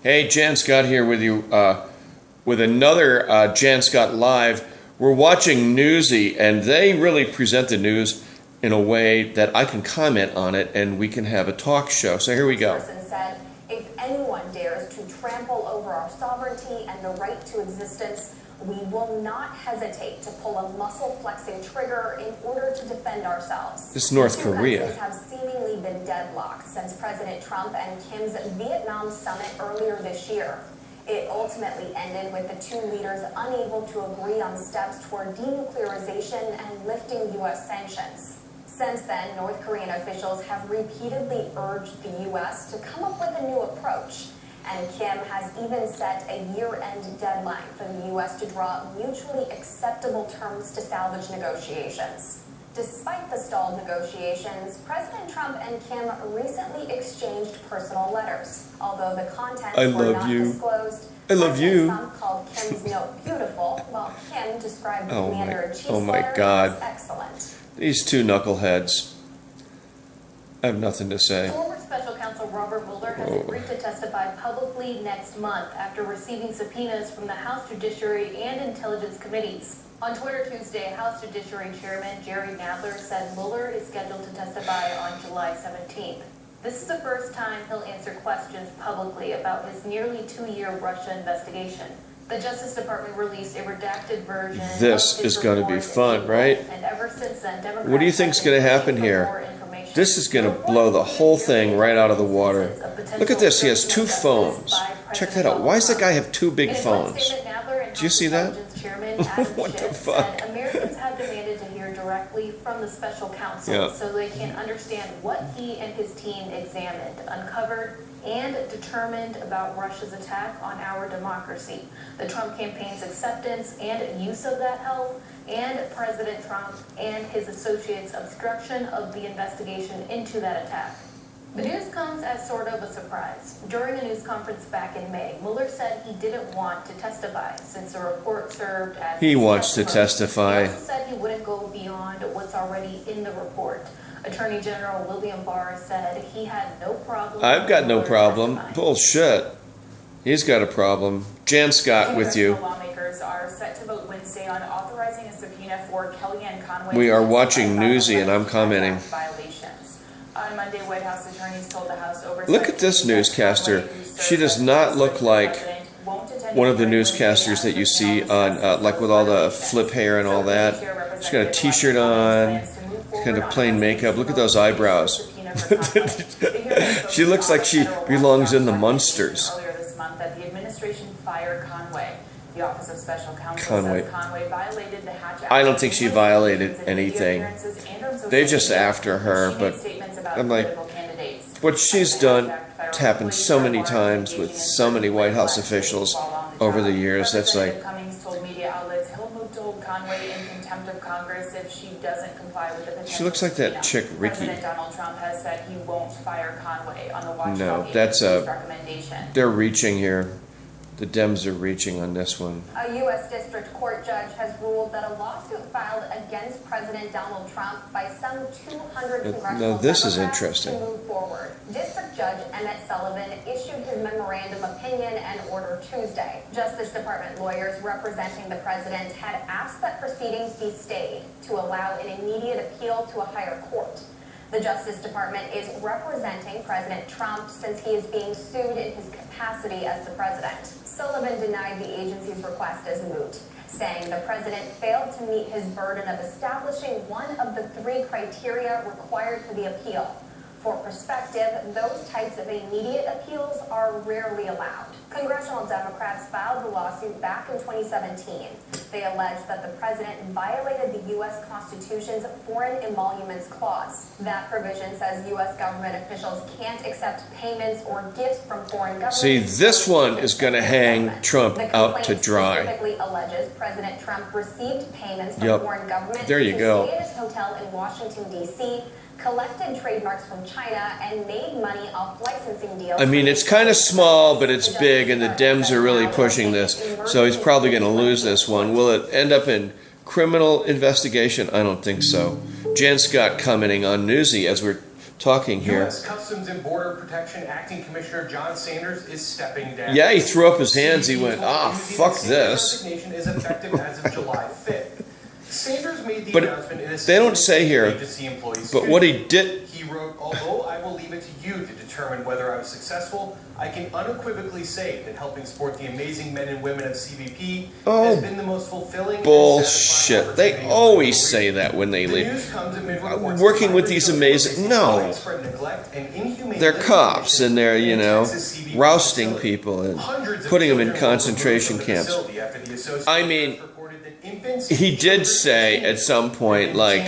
Hey, Jann Scott here with you with another Jann Scott Live. We're watching Newsy, and they really present the news in a way that I can comment on it, and we can have a talk show. So here we go. This person said, if anyone dares to trample over our sovereignty and the right to existence, we will not hesitate to pull a muscle-flexing trigger in order to defend ourselves. This is North Korea. Countries have seemingly been deadlocked since President Trump and Kim's Vietnam summit earlier this year. It ultimately ended with the two leaders unable to agree on steps toward denuclearization and lifting U.S. sanctions. Since then, North Korean officials have repeatedly urged the U.S. to come up with a new approach. And Kim has even set a year-end deadline for the U.S. to draw mutually acceptable terms to salvage negotiations. Despite the stalled negotiations, President Trump and Kim recently exchanged personal letters. Although the contents were not disclosed, President Trump called Kim's note beautiful, while Kim described the Commander-in-Chief's letter as excellent. These two knuckleheads. I have nothing to say. Former Special Counsel Robert Mueller has agreed to testify publicly next month after receiving subpoenas from the House Judiciary and Intelligence Committees. On Twitter Tuesday, House Judiciary Chairman Jerry Nadler said Mueller is scheduled to testify on July 17th. This is the first time he'll answer questions publicly about his nearly 2-year Russia investigation. The Justice Department released a redacted version. This is going to be fun, right? And ever since then, Democrats what do you think is going to happen here? This is going to blow the whole thing right out of the water. Look at this. He has two phones. Check that out. Why does that guy have two big phones? Do you see that? What the fuck? Americans have demanded to hear directly from the special counsel so they can understand what he and his team examined, uncovered, and determined about Russia's attack on our democracy, the Trump campaign's acceptance and use of that help, and President Trump and his associates' obstruction of the investigation into that attack. The news comes as sort of a surprise. During a news conference back in May, Mueller said he didn't want to testify since the report served as he wants to testify. He also said he wouldn't go beyond what's already in the report. Attorney General William Barr said he had no problem. I've got no problem. Bullshit. He's got a problem. Jann Scott with you. Lawmakers are set to vote Wednesday on authorizing a subpoena for Kelly Conway. We are watching Newsy, and I'm commenting. On Monday, White House attorneys told the House oversight. Look at this newscaster. She does not look like one of the newscasters that you see on, like with all the flip hair and all that. She's got a T-shirt on, kind of plain makeup. Look at those eyebrows. She looks like she belongs in the Munsters. Earlier this month, that the administration fired Conway. The Office of Special Counsel says Conway violated the Hatch Act. I don't think she violated anything. They're just after her, but I'm like, what she's done happened so many times with so many White House officials over the years. That's like. Cummings told media outlets he'll move to hold Conway in contempt of Congress if she doesn't comply with the potential. She looks like that chick Ricky. President Donald Trump has said he won't fire Conway on the watchdog recommendation. They're reaching here. The Dems are reaching on this one. A U.S. District Court judge has ruled that a lawsuit filed against President Donald Trump by some 200 congressional Democrats to move forward. District Judge Emmett Sullivan issued his memorandum opinion and order Tuesday. Justice Department lawyers representing the president had asked that proceedings be stayed to allow an immediate appeal to a higher court. The Justice Department is representing President Trump since he is being sued in his capacity as the president. Sullivan denied the agency's request as moot, saying the president failed to meet his burden of establishing one of the 3 criteria required for the appeal. For perspective, those types of immediate appeals are rarely allowed. Congressional Democrats filed the lawsuit back in 2017. They alleged that the president violated the U.S. Constitution's Foreign Emoluments Clause. That provision says U.S. government officials can't accept payments or gifts from foreign governments. See, this one is going to hang Trump out to dry. The complaint specifically alleges President Trump received payments from foreign governments there you go. to stay at his hotel in Washington, D.C., collected trademarks from China, and made money off licensing deals. I mean, it's kind of small, but it's big, and the Dems are really pushing this, so he's probably going to lose this one. Will it end up in criminal investigation? I don't think so. Jann Scott commenting on Newsy as we're talking here. U.S. Customs and Border Protection Acting Commissioner John Sanders is stepping down. Yeah, he threw up his hands. He went, fuck this. Resignation is effective as of July 5th. Sanders made the But announcement in a they don't say here, agency employees. but what he did... He wrote, although I will leave it to you to determine whether I was successful, I can unequivocally say that helping support the amazing men and women of CBP has been the most fulfilling. Bullshit. They always say that when they leave. Working with these amazing... No. They're cops and they're, you know, rousting people and putting them in concentration camps. I mean... He did say at some point, like,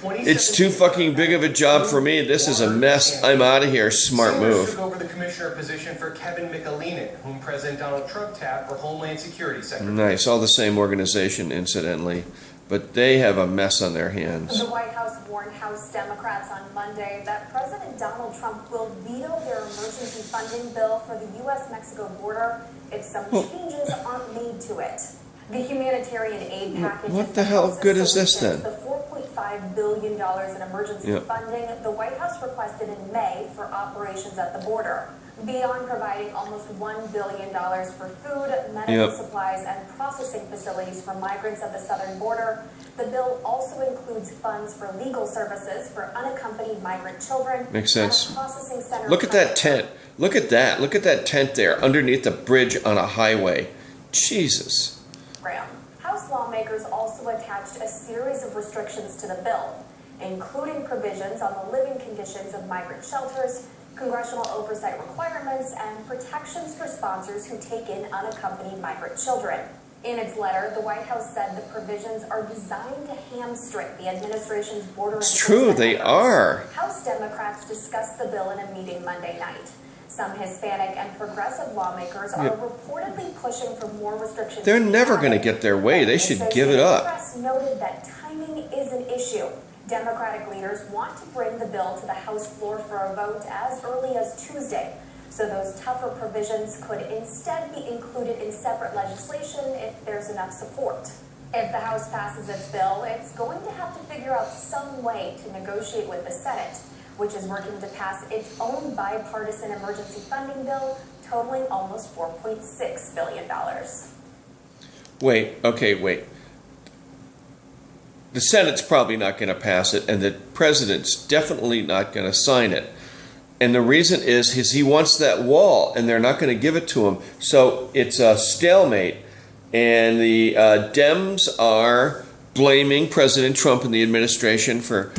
it's too fucking big of a job for me. This is a mess. I'm out of here. Smart move. Took over the commissioner position for Kevin McAleenan, whom President Donald Trump tapped for Homeland Security Secretary. Nice. All the same organization, incidentally. But they have a mess on their hands. The White House warned House Democrats on Monday that President Donald Trump will veto their emergency funding bill for the U.S.-Mexico border if some changes aren't made to it. The humanitarian aid package. What the hell good is this then? The $4.5 billion in emergency funding the White House requested in May for operations at the border. Beyond providing almost $1 billion for food, medical supplies, and processing facilities for migrants at the southern border, the bill also includes funds for legal services for unaccompanied migrant children. Makes sense. And a processing center. Look at that tent. Look at that. Look at that tent there underneath the bridge on a highway. Jesus. House lawmakers also attached a series of restrictions to the bill, including provisions on the living conditions of migrant shelters, congressional oversight requirements, and protections for sponsors who take in unaccompanied migrant children. In its letter, the White House said the provisions are designed to hamstring the administration's border enforcement. It's true, they are. House Democrats discussed the bill in a meeting Monday night. Some Hispanic and progressive lawmakers are reportedly pushing for more restrictions. They're never going to get their way. They should give it up. The press noted that timing is an issue. Democratic leaders want to bring the bill to the House floor for a vote as early as Tuesday. So those tougher provisions could instead be included in separate legislation if there's enough support. If the House passes its bill, it's going to have to figure out some way to negotiate with the Senate, which is working to pass its own bipartisan emergency funding bill, totaling almost $4.6 billion. Wait. The Senate's probably not going to pass it, and the President's definitely not going to sign it. And the reason is he wants that wall, and they're not going to give it to him. So it's a stalemate, and the Dems are blaming President Trump and the administration for,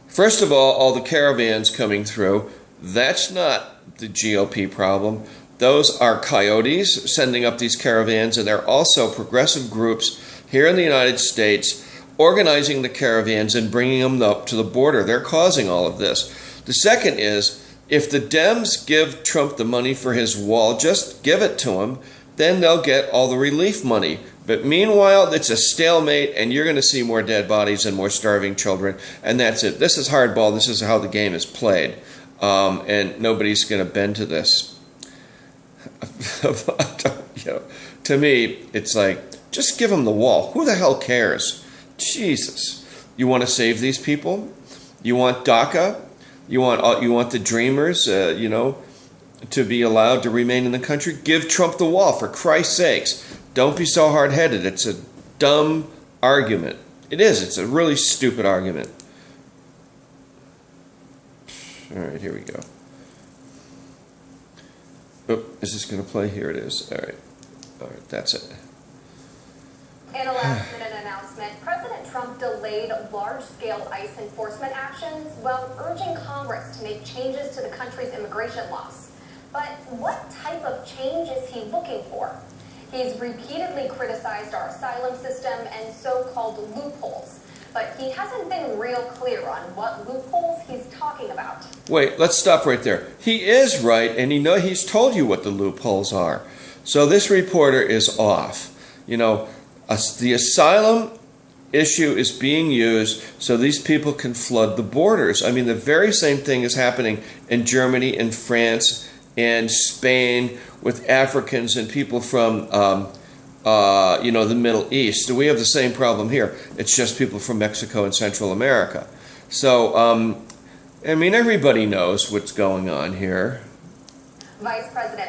first of all the caravans coming through. That's not the GOP problem. Those are coyotes sending up these caravans, and they're also progressive groups here in the United States organizing the caravans and bringing them up to the border. They're causing all of this. The second is, if the Dems give Trump the money for his wall, just give it to him, then they'll get all the relief money. But meanwhile, it's a stalemate, and you're going to see more dead bodies and more starving children, and that's it. This is hardball. This is how the game is played, and nobody's going to bend to this. To me, it's like, just give them the wall. Who the hell cares? Jesus. You want to save these people? You want DACA? You want the dreamers, to be allowed to remain in the country? Give Trump the wall, for Christ's sakes. Don't be so hard-headed. It's a dumb argument. It is. It's a really stupid argument. All right, here we go. Oh, is this going to play? Here it is. All right, that's it. In a last-minute announcement, President Trump delayed large-scale ICE enforcement actions while urging Congress to make changes to the country's immigration laws. But what type of change is he looking for? He's repeatedly criticized our asylum system and so-called loopholes, but he hasn't been real clear on what loopholes he's talking about. Wait, let's stop right there. He is right, and he's told you what the loopholes are. So this reporter is off. The asylum issue is being used so these people can flood the borders. I mean, the very same thing is happening in Germany and France and Spain with Africans and people from, the Middle East. We have the same problem here. It's just people from Mexico and Central America. So I mean, everybody knows what's going on here. Vice President